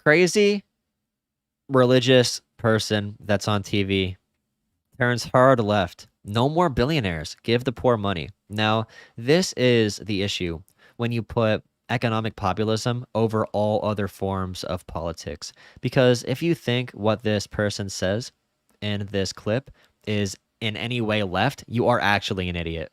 crazy religious person that's on TV turns hard left. No more billionaires. Give the poor money. Now, this is the issue when you put economic populism over all other forms of politics. Because if you think what this person says in this clip is in any way left, you are actually an idiot.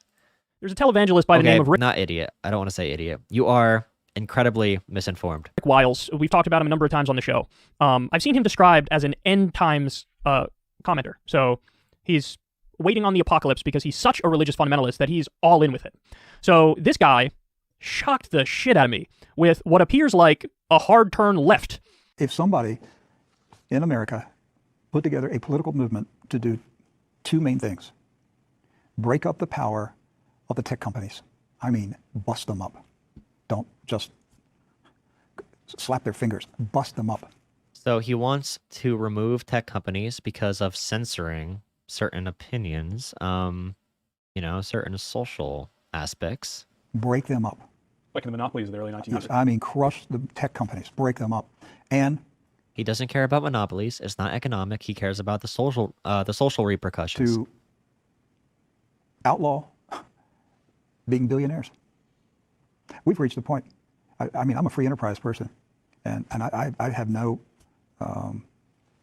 There's a televangelist by the name of Rick. Not idiot. I don't want to say idiot. You are incredibly misinformed. Wiles. We've talked about him a number of times on the show. I've seen him described as an end times commenter. So he's waiting on the apocalypse because he's such a religious fundamentalist that he's all in with it. So this guy shocked the shit out of me with what appears like a hard turn left. If somebody in America put together a political movement to do two main things: break up the power of the tech companies. I mean, bust them up. Don't just slap their fingers, bust them up. So he wants to remove tech companies because of censoring certain opinions, certain social aspects. Break them up. Like in the monopolies of the early 1900s. I mean, crush the tech companies, break them up. And he doesn't care about monopolies. It's not economic. He cares about the social repercussions. To outlaw being billionaires. We've reached the point. I mean, I'm a free enterprise person, and I have no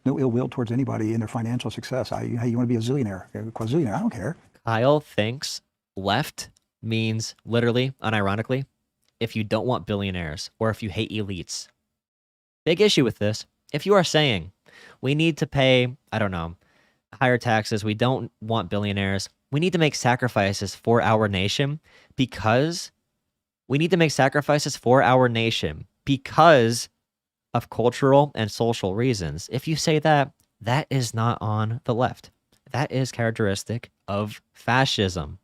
ill will towards anybody in their financial success. Hey, you want to be a zillionaire, a quadrillionaire? I don't care. Kyle thinks left means literally, unironically, if you don't want billionaires or if you hate elites. Big issue with this. If you are saying we need to pay, I don't know, higher taxes, we don't want billionaires, we need to make sacrifices for our nation because of cultural and social reasons. If you say that, that is not on the left. That is characteristic of fascism.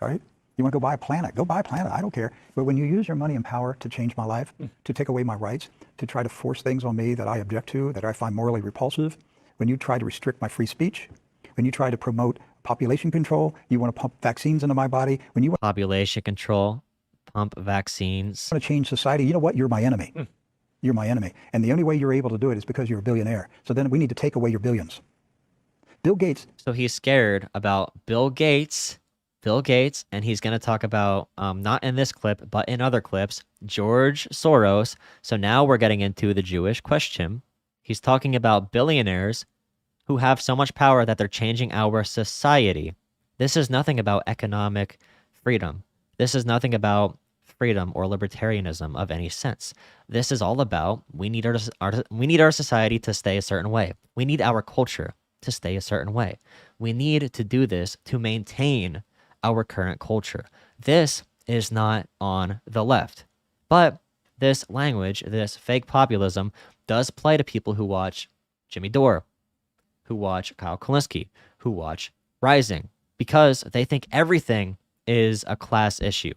All right? You want to go buy a planet? Go buy a planet. I don't care. But when you use your money and power to change my life, to take away my rights, to try to force things on me that I object to, that I find morally repulsive, when you try to restrict my free speech, when you try to promote population control, you want to pump vaccines into my body, when you want population control, pump vaccines, want to change society, you know what? You're my enemy. You're my enemy. And the only way you're able to do it is because you're a billionaire. So then we need to take away your billions. Bill Gates. So he's scared about Bill Gates, and he's going to talk about, not in this clip, but in other clips, George Soros. So now we're getting into the Jewish question. He's talking about billionaires who have so much power that they're changing our society. This is nothing about economic freedom. This is nothing about freedom or libertarianism of any sense. This is all about we need our society to stay a certain way. We need our culture to stay a certain way. We need to do this to maintain our current culture. This is not on the left. But this language, this fake populism, does play to people who watch Jimmy Dore, who watch Kyle Kulinski, who watch Rising, because they think everything is a class issue,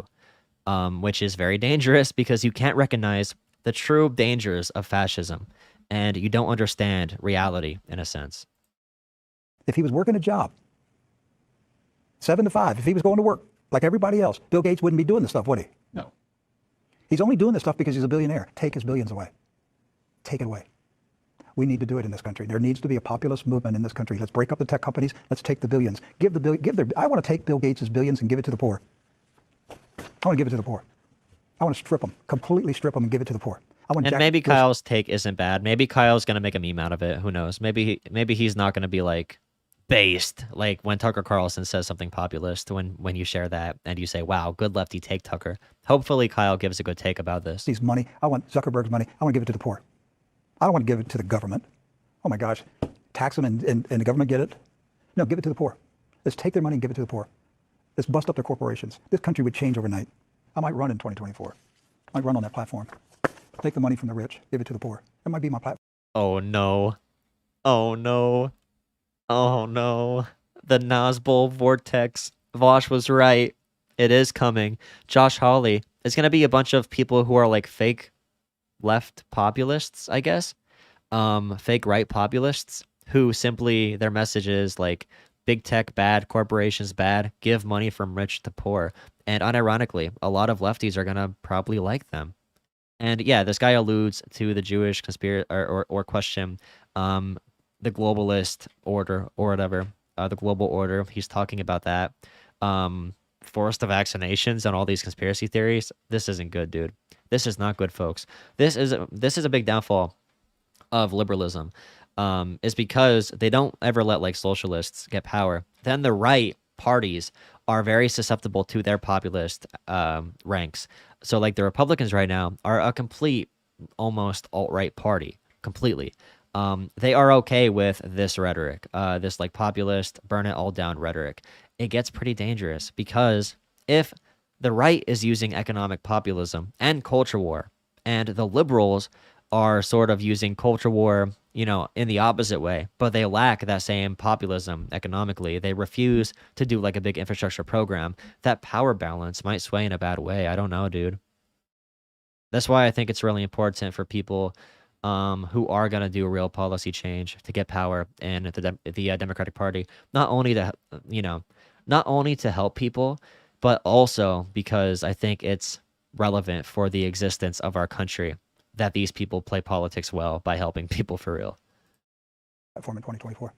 which is very dangerous because you can't recognize the true dangers of fascism, and you don't understand reality in a sense. If he was working a job, 7 to 5, if he was going to work like everybody else, Bill Gates wouldn't be doing this stuff, would he? No. He's only doing this stuff because he's a billionaire. Take his billions away. Take it away. We need to do it in this country. There needs to be a populist movement in this country. Let's break up the tech companies. Let's take the billions. I want to take Bill Gates' billions and give it to the poor. I want to give it to the poor. I want to strip them, completely strip them and give it to the poor. And maybe Kyle's take isn't bad. Maybe Kyle's going to make a meme out of it. Who knows? Maybe he's not going to be like based, like when Tucker Carlson says something populist, when you share that and you say, wow, good lefty take, Tucker. Hopefully Kyle gives a good take about this. These money, I want Zuckerberg's money. I want to give it to the poor. I don't want to give it to the government. Oh my gosh, tax them and the government get it? No, give it to the poor. Let's take their money and give it to the poor. Let's bust up their corporations. This country would change overnight. I might run in 2024. I might run on that platform. Take the money from the rich, give it to the poor. That might be my platform. Oh no. Oh no. Oh no. The Nazbol vortex. Vosh was right. It is coming. Josh Hawley. It's going to be a bunch of people who are like fake left populists, I guess. Fake right populists who simply, their message is like, big tech bad, corporations bad, give money from rich to poor. And unironically, a lot of lefties are going to probably like them. And yeah, this guy alludes to the Jewish conspiracy or question, the globalist order or whatever, the global order. He's talking about that. Forced vaccinations and all these conspiracy theories. This isn't good, dude. This is not good, folks. This is a big downfall of liberalism. Is because they don't ever let like socialists get power. Then the right parties are very susceptible to their populist ranks. So like the Republicans right now are a complete, almost alt-right party, completely. They are okay with this rhetoric, this like populist, burn it all down rhetoric. It gets pretty dangerous because if the right is using economic populism and culture war, and the liberals are sort of using culture war, you know, in the opposite way, but they lack that same populism economically. They refuse to do like a big infrastructure program. That power balance might sway in a bad way. I don't know, dude. That's why I think it's really important for people who are going to do a real policy change to get power in the Democratic Party, not only to help people, but also because I think it's relevant for the existence of our country that these people play politics well by helping people for real. Platform in 2024.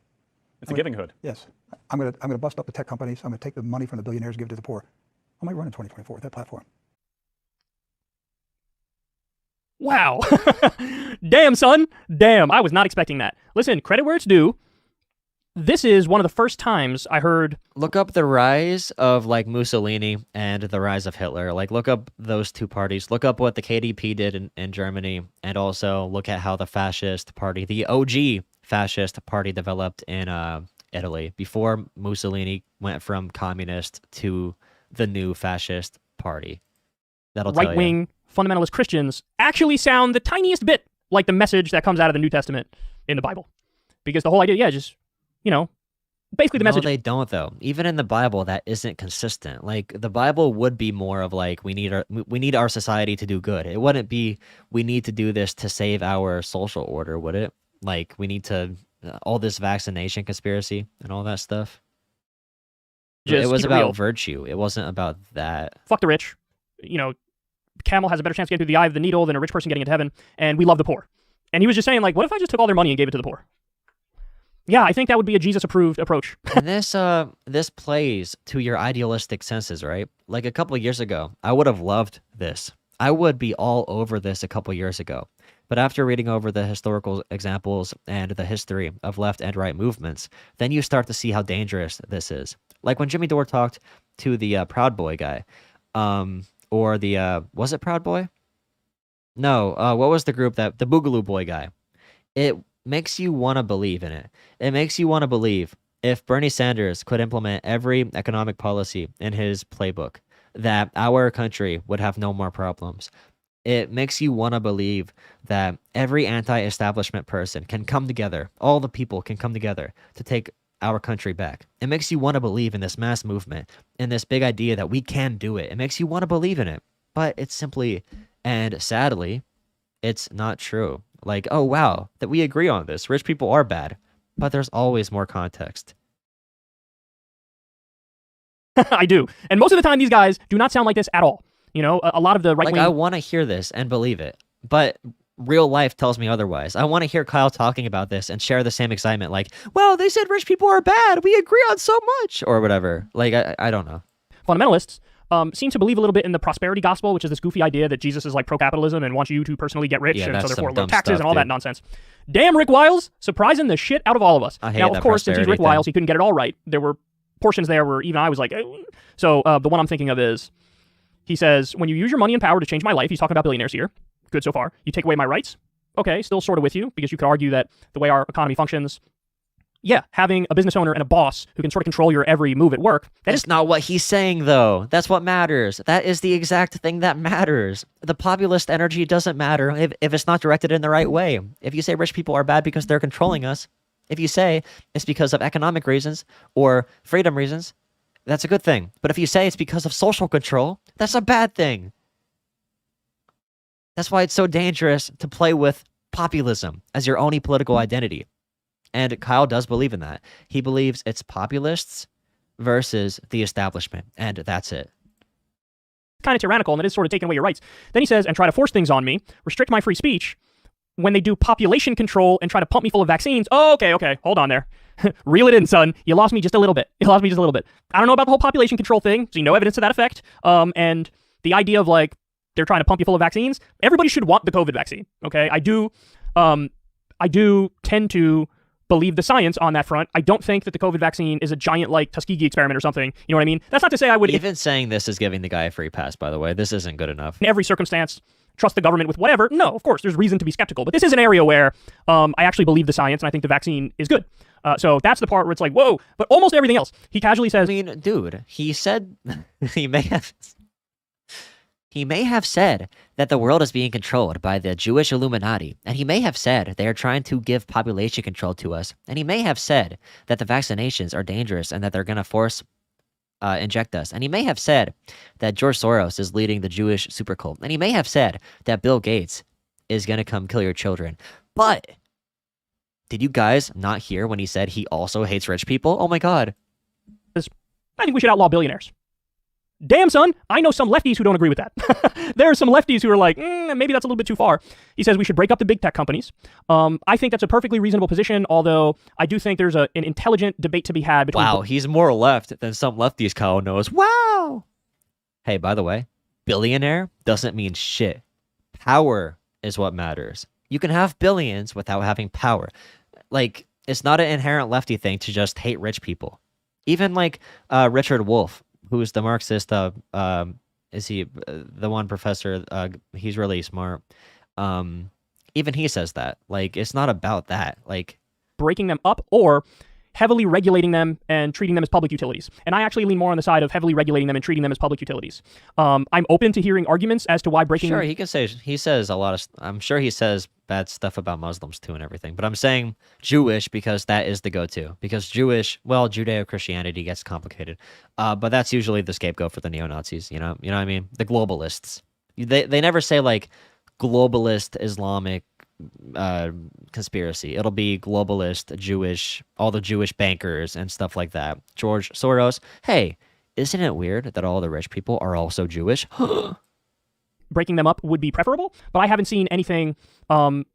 It's a giving hood. Yes. I'm gonna bust up the tech companies. I'm gonna take the money from the billionaires and give it to the poor. I might run in 2024 with that platform. Wow. Damn, son. Damn. I was not expecting that. Listen, credit where it's due. This is one of the first times I heard... Look up the rise of like Mussolini and the rise of Hitler. Like look up those two parties. Look up what the KDP did in Germany, and also look at how the fascist party, the OG fascist party, developed in Italy before Mussolini went from communist to the new fascist party. That'll tell you. Right-wing fundamentalist Christians actually sound the tiniest bit like the message that comes out of the New Testament in the Bible. Because the whole idea, just... You know, basically the message. No, they don't though. Even in the Bible, that isn't consistent. Like the Bible would be more of like we need our society to do good. It wouldn't be we need to do this to save our social order, would it? Like we need to all this vaccination conspiracy and all that stuff. It was about virtue. It wasn't about that. Fuck the rich. You know, camel has a better chance getting through the eye of the needle than a rich person getting into heaven, and we love the poor. And he was just saying like, what if I just took all their money and gave it to the poor? Yeah, I think that would be a Jesus-approved approach. And this plays to your idealistic senses, right? Like a couple of years ago, I would have loved this. I would be all over this a couple of years ago. But after reading over the historical examples and the history of left and right movements, then you start to see how dangerous this is. Like when Jimmy Dore talked to the Proud Boy guy, or the, was it Proud Boy? No, what was the group the Boogaloo Boy guy? It makes you want to believe in it. It makes you want to believe if Bernie Sanders could implement every economic policy in his playbook, that our country would have no more problems. It makes you want to believe that every anti-establishment person can come together, all the people can come together to take our country back. It makes you want to believe in this mass movement, in this big idea that we can do it. It makes you want to believe in it. But it's simply, and sadly, it's not true. Like, oh, wow, that we agree on this. Rich people are bad. But there's always more context. I do. And most of the time, these guys do not sound like this at all. You know, a lot of the right-wing... Like, I want to hear this and believe it. But real life tells me otherwise. I want to hear Kyle talking about this and share the same excitement. Like, well, they said rich people are bad. We agree on so much. Or whatever. Like, I don't know. Fundamentalists seem to believe a little bit in the prosperity gospel, which is this goofy idea that Jesus is like pro-capitalism and wants you to personally get rich, and so therefore low taxes and all that nonsense. Damn Rick Wiles, surprising the shit out of all of us. Now, of course, since he's Rick Wiles, he couldn't get it all right. There were portions there where even I was like, so the one I'm thinking of is, he says, when you use your money and power to change my life, he's talking about billionaires here. Good so far. You take away my rights. Okay, still sort of with you, because you could argue that the way our economy functions, yeah, having a business owner and a boss who can sort of control your every move at work. That's not what he's saying, though. That's what matters. That is the exact thing that matters. The populist energy doesn't matter if it's not directed in the right way. If you say rich people are bad because they're controlling us, if you say it's because of economic reasons or freedom reasons, that's a good thing. But if you say it's because of social control, that's a bad thing. That's why it's so dangerous to play with populism as your only political identity. And Kyle does believe in that. He believes it's populists versus the establishment, and that's it. kind of tyrannical, and it is sort of taking away your rights. Then he says, and try to force things on me, restrict my free speech. When they do population control and try to pump me full of vaccines, oh, okay, hold on there. Reel it in, son. You lost me just a little bit. I don't know about the whole population control thing. See no evidence to that effect. And the idea of like, they're trying to pump you full of vaccines. Everybody should want the COVID vaccine, okay? I do tend to believe the science on that front. I don't think that the COVID vaccine is a giant, like, Tuskegee experiment or something. You know what I mean? That's not to say I would... Even saying this is giving the guy a free pass, by the way. This isn't good enough. In every circumstance, trust the government with whatever. No, of course, there's reason to be skeptical. But this is an area where I actually believe the science, and I think the vaccine is good. So that's the part where it's like, whoa. But almost everything else, he casually says... I mean, dude, he said... He may have said that the world is being controlled by the Jewish Illuminati, and he may have said they are trying to give population control to us, and he may have said that the vaccinations are dangerous and that they're going to force inject us, and he may have said that George Soros is leading the Jewish super cult, and he may have said that Bill Gates is going to come kill your children. But did you guys not hear when he said he also hates rich people? Oh my god. I think we should outlaw billionaires. Damn, son, I know some lefties who don't agree with that. There are some lefties who are like, maybe that's a little bit too far. He says we should break up the big tech companies. I think that's a perfectly reasonable position, although I do think there's an intelligent debate to be had between... Wow, he's more left than some lefties Kyle knows. Wow! Hey, by the way, billionaire doesn't mean shit. Power is what matters. You can have billions without having power. Like, it's not an inherent lefty thing to just hate rich people. Even like Richard Wolff, who's the Marxist, is he the one professor? He's really smart. Even he says that. Like, it's not about that. Like, breaking them up or heavily regulating them and treating them as public utilities. And I actually lean more on the side of heavily regulating them and treating them as public utilities. I'm open to hearing arguments as to why breaking... Sure, he says a lot of... I'm sure he says bad stuff about Muslims too and everything. But I'm saying Jewish because that is the go-to. Because Jewish, well, Judeo-Christianity gets complicated. But that's usually the scapegoat for the neo-Nazis, you know what I mean? The globalists. They never say, like, globalist Islamic conspiracy. It'll be globalist, Jewish, all the Jewish bankers and stuff like that. George Soros, hey, isn't it weird that all the rich people are also Jewish? Breaking them up would be preferable, but I haven't seen anything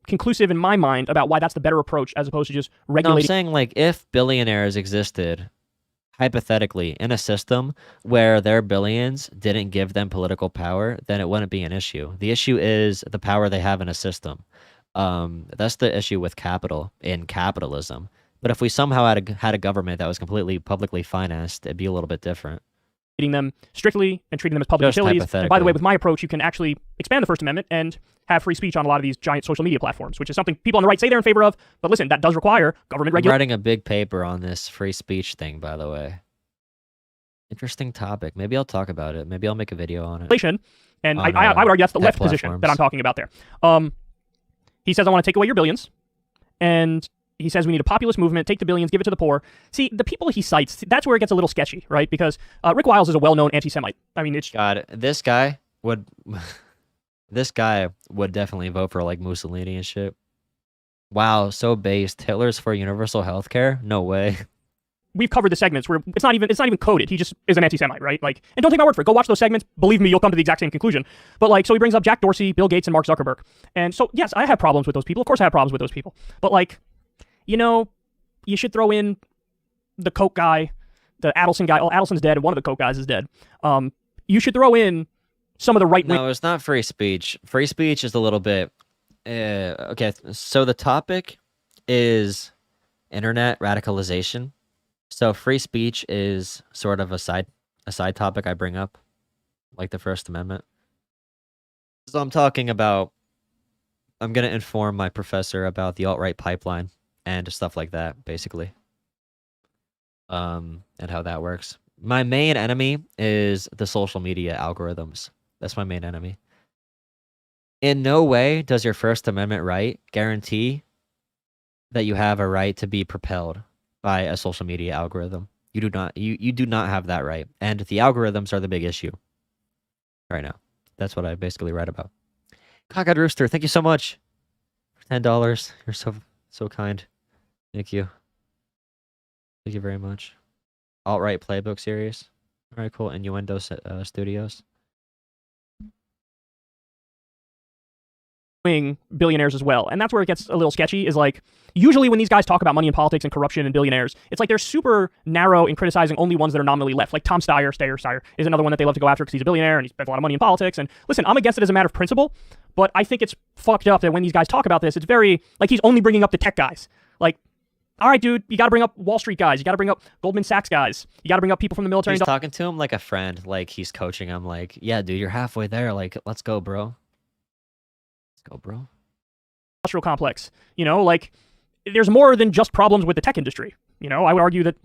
conclusive in my mind about why that's the better approach as opposed to just regulating... No, I'm saying, like, if billionaires existed, hypothetically, in a system where their billions didn't give them political power, then it wouldn't be an issue. The issue is the power they have in a system. That's the issue with capital in capitalism. But if we somehow had a government that was completely publicly financed, it'd be a little bit different. Treating them strictly and treating them as public Just utilities. And by the way, with my approach, you can actually expand the First Amendment and have free speech on a lot of these giant social media platforms, which is something people on the right say they're in favor of. But listen, that does require government regulation. I'm writing a big paper on this free speech thing, by the way. Interesting topic. Maybe I'll talk about it. Maybe I'll make a video on it. And I would argue that's the left position that I'm talking about there. He says, I want to take away your billions. And he says we need a populist movement, take the billions, give it to the poor. See, the people he cites, that's where it gets a little sketchy, right? Because Rick Wiles is a well-known anti-Semite. I mean, it's... God, this guy would... this guy would definitely vote for, like, Mussolini and shit. Wow, so based. Hitler's for universal healthcare? No way. We've covered the segments where it's not even coded. He just is an anti-Semite, right? Like, and don't take my word for it. Go watch those segments. Believe me, you'll come to the exact same conclusion. But like, so he brings up Jack Dorsey, Bill Gates, and Mark Zuckerberg. And so, yes, I have problems with those people. Of course I have problems with those people. But like, you know, you should throw in the Coke guy, the Adelson guy. Oh, Adelson's dead, and one of the Coke guys is dead. You should throw in some of the right-wing... No, it's not free speech. Free speech is a little bit... okay, so the topic is internet radicalization. So free speech is sort of a side topic I bring up, like the First Amendment. So I'm talking about, I'm going to inform my professor about the alt-right pipeline and stuff like that, basically. And how that works. My main enemy is the social media algorithms. That's my main enemy. In no way does your First Amendment right guarantee that you have a right to be propelled by a social media algorithm. You do not. You do not have that right. And the algorithms are the big issue right now. That's what I basically write about. Cockeyed Rooster, thank you so much for $10. You're so kind. Thank you. Thank you very much. Alt-right playbook series. All right, cool. Innuendo Studios. billionaires as well. And that's where it gets a little sketchy, is like, usually when these guys talk about money and politics and corruption and billionaires, it's like they're super narrow in criticizing only ones that are nominally left. Like Tom Steyer is another one that they love to go after because he's a billionaire and he spends a lot of money in politics. And listen, I'm against it as a matter of principle, but I think it's fucked up that when these guys talk about this, it's very, like, he's only bringing up the tech guys. Like, all right, dude, you got to bring up Wall Street guys. You got to bring up Goldman Sachs guys. You got to bring up people from the military. He's talking to him like a friend, like he's coaching him, like, yeah, dude, you're halfway there. Like, let's go, bro. Let's go, bro. Industrial complex. You know, like, there's more than just problems with the tech industry. You know, I would argue that...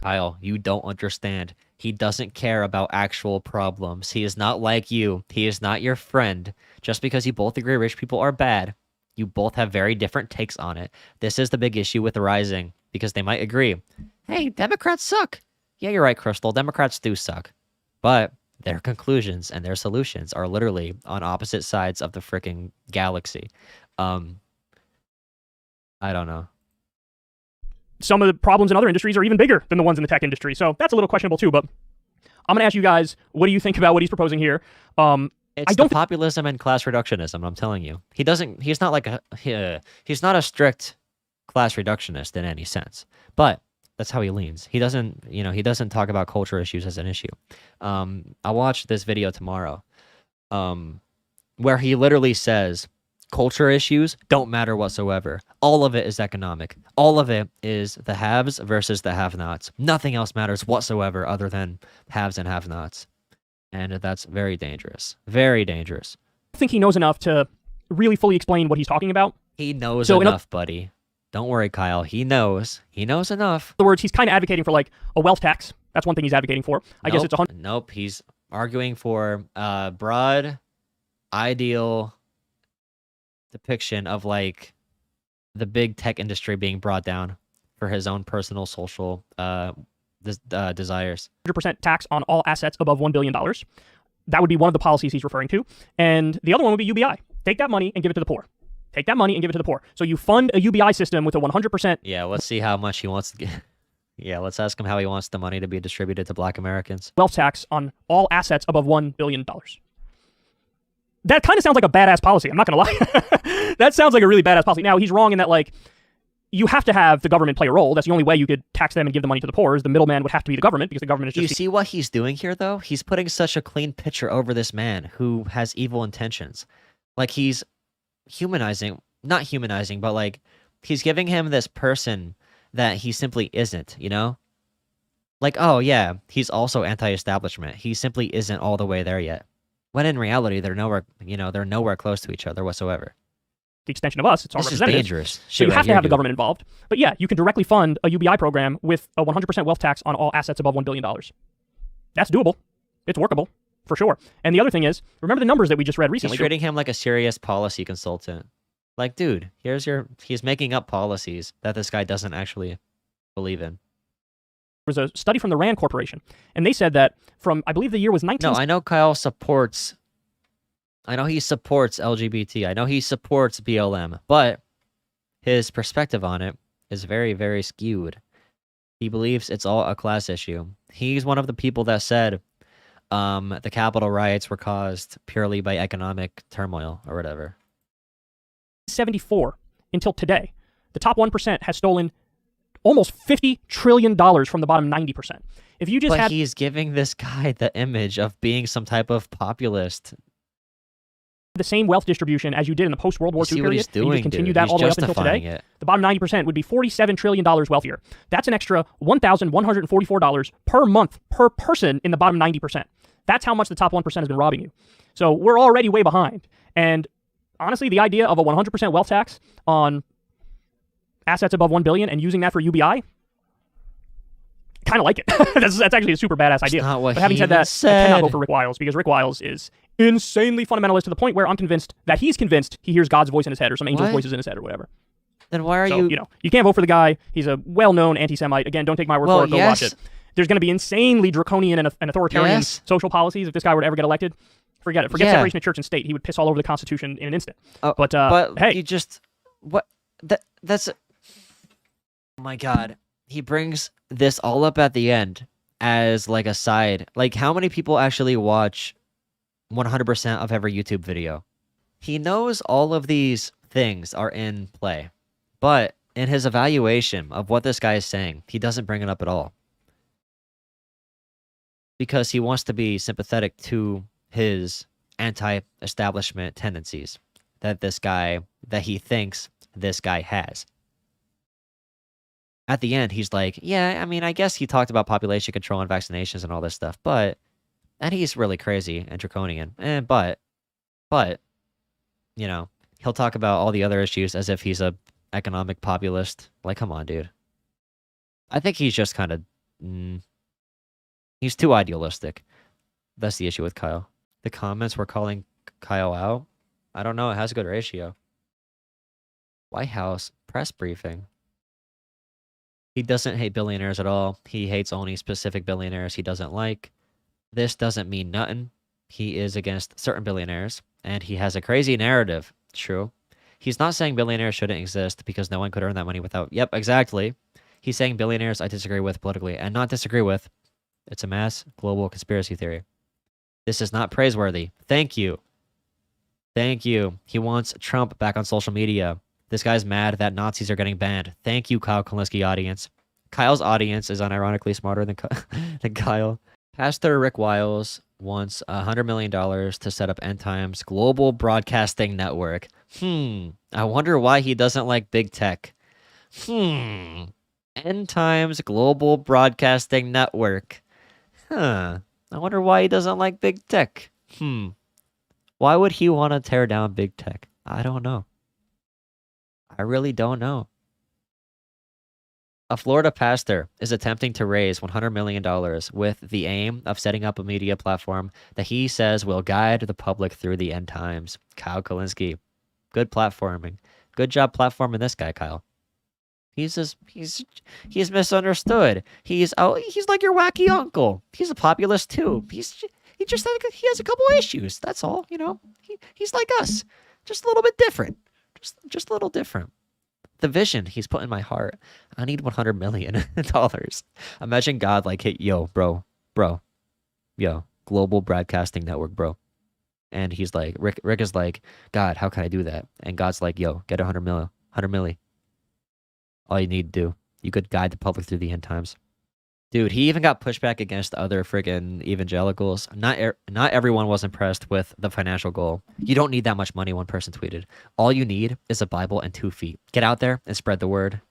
Kyle, you don't understand. He doesn't care about actual problems. He is not like you. He is not your friend. Just because you both agree rich people are bad, you both have very different takes on it. This is the big issue with the Rising, because they might agree. Hey, Democrats suck. Yeah, you're right, Crystal. Democrats do suck. But their conclusions and their solutions are literally on opposite sides of the freaking galaxy. I don't know. Some of the problems in other industries are even bigger than the ones in the tech industry. So that's a little questionable too, but I'm going to ask you guys, what do you think about what he's proposing here? It's the populism and class reductionism, I'm telling you. He's not like he's not a strict class reductionist in any sense, but that's how he leans. He doesn't talk about culture issues as an issue. I'll watch this video tomorrow, where he literally says, culture issues don't matter whatsoever. All of it is economic. All of it is the haves versus the have-nots. Nothing else matters whatsoever other than haves and have-nots. And that's very dangerous. Very dangerous. I think he knows enough to really fully explain what he's talking about. He knows enough, buddy. Don't worry, Kyle. He knows. He knows enough. In other words, he's kind of advocating for, like, a wealth tax. That's one thing he's advocating for. I guess it's 100. Nope. He's arguing for broad, ideal depiction of, like, the big tech industry being brought down for his own personal social desires. 100% tax on all assets above $1 billion. That would be one of the policies he's referring to. And the other one would be UBI. Take that money and give it to the poor. Take that money and give it to the poor. So you fund a UBI system with a 100%. Yeah, let's see how much he wants to get. Yeah, let's ask him how he wants the money to be distributed to Black Americans. Wealth tax on all assets above $1 billion. That kind of sounds like a badass policy. I'm not going to lie. That sounds like a really badass policy. Now, he's wrong in that, like, you have to have the government play a role. That's the only way you could tax them and give the money to the poor, is the middleman would have to be the government, because the government is just... Do you see what he's doing here, though? He's putting such a clean picture over this man who has evil intentions. Like, he's humanizing, not humanizing, but, like, he's giving him this person that he simply isn't, you know? Like, oh, yeah, he's also anti-establishment. He simply isn't all the way there yet. When in reality, they're nowhere close to each other whatsoever. The extension of us, it's our representatives. Dangerous. So you have to have the government involved. But yeah, you can directly fund a UBI program with a 100% wealth tax on all assets above $1 billion. That's doable. It's workable, for sure. And the other thing is, remember the numbers that we just read recently. He's treating him like a serious policy consultant. Like, dude, he's making up policies that this guy doesn't actually believe in. There was a study from the RAND Corporation, and they said that from, I believe the year was 19... No, I know Kyle supports... I know he supports LGBT. I know he supports BLM, but his perspective on it is very, very skewed. He believes it's all a class issue. He's one of the people that said the Capitol riots were caused purely by economic turmoil or whatever. 74 until today, the top 1% has stolen almost $50 trillion from the bottom 90%. If you just But he's giving this guy the image of being some type of populist. The same wealth distribution as you did in the post-World War II period, he's doing, and you continue that all the way up until today, the bottom 90% would be $47 trillion wealthier. That's an extra $1,144 per month per person in the bottom 90%. That's how much the top 1% has been robbing you. So we're already way behind. And honestly, the idea of a 100% wealth tax on assets above $1 billion and using that for UBI, kind of like it. that's actually a super badass idea. But having said that, I cannot vote for Rick Wiles, because Rick Wiles is insanely fundamentalist to the point where I'm convinced that he's convinced he hears God's voice in his head or some angel's voices in his head or whatever. Then why are you... You know, you can't vote for the guy. He's a well-known anti-Semite. Again, don't take my word for it. Go watch it. There's going to be insanely draconian and authoritarian social policies if this guy were to ever get elected. Forget it. Forget separation of church and state. He would piss all over the Constitution in an instant. But hey. You just... What? That's... Oh my God. He brings this all up at the end as like a side. Like, how many people actually watch 100% of every YouTube video? He knows all of these things are in play, but in his evaluation of what this guy is saying, he doesn't bring it up at all. Because he wants to be sympathetic to his anti-establishment tendencies that he thinks this guy has. At the end, he's like, yeah, I mean, I guess he talked about population control and vaccinations and all this stuff, and he's really crazy and draconian. But, you know, he'll talk about all the other issues as if he's a economic populist. Like, come on, dude. I think he's just kind of, he's too idealistic. That's the issue with Kyle. The comments were calling Kyle out. I don't know. It has a good ratio. Whitehouse press briefing. He doesn't hate billionaires at all. He hates only specific billionaires he doesn't like. This doesn't mean nothing. He is against certain billionaires, and he has a crazy narrative. True. He's not saying billionaires shouldn't exist because no one could earn that money without... Yep, exactly. He's saying billionaires I disagree with politically, and not disagree with. It's a mass global conspiracy theory. This is not praiseworthy. Thank you. Thank you. He wants Trump back on social media. This guy's mad that Nazis are getting banned. Thank you, Kyle Kulinski audience. Kyle's audience is unironically smarter than Kyle. Pastor Rick Wiles wants $100 million to set up End Times Global Broadcasting Network. I wonder why he doesn't like big tech. End Times Global Broadcasting Network. I wonder why he doesn't like big tech. Why would he want to tear down big tech? I don't know. I really don't know. A Florida pastor is attempting to raise $100 million with the aim of setting up a media platform that he says will guide the public through the end times. Kyle Kulinski. Good platforming. Good job platforming this guy, Kyle. He's misunderstood. He's like your wacky uncle. He's a populist too. He has a couple issues. That's all, you know. He's like us. Just a little bit different. Just a little different. The vision he's put in my heart. I need $100 million. Imagine God like, hey, yo, bro, yo, global broadcasting network, bro. And he's like, Rick is like, God, how can I do that? And God's like, yo, get $100 million. All you need to do. You could guide the public through the end times. Dude, he even got pushback against other friggin' evangelicals. Not everyone was impressed with the financial goal. You don't need that much money, one person tweeted. All you need is a Bible and 2 feet. Get out there and spread the word.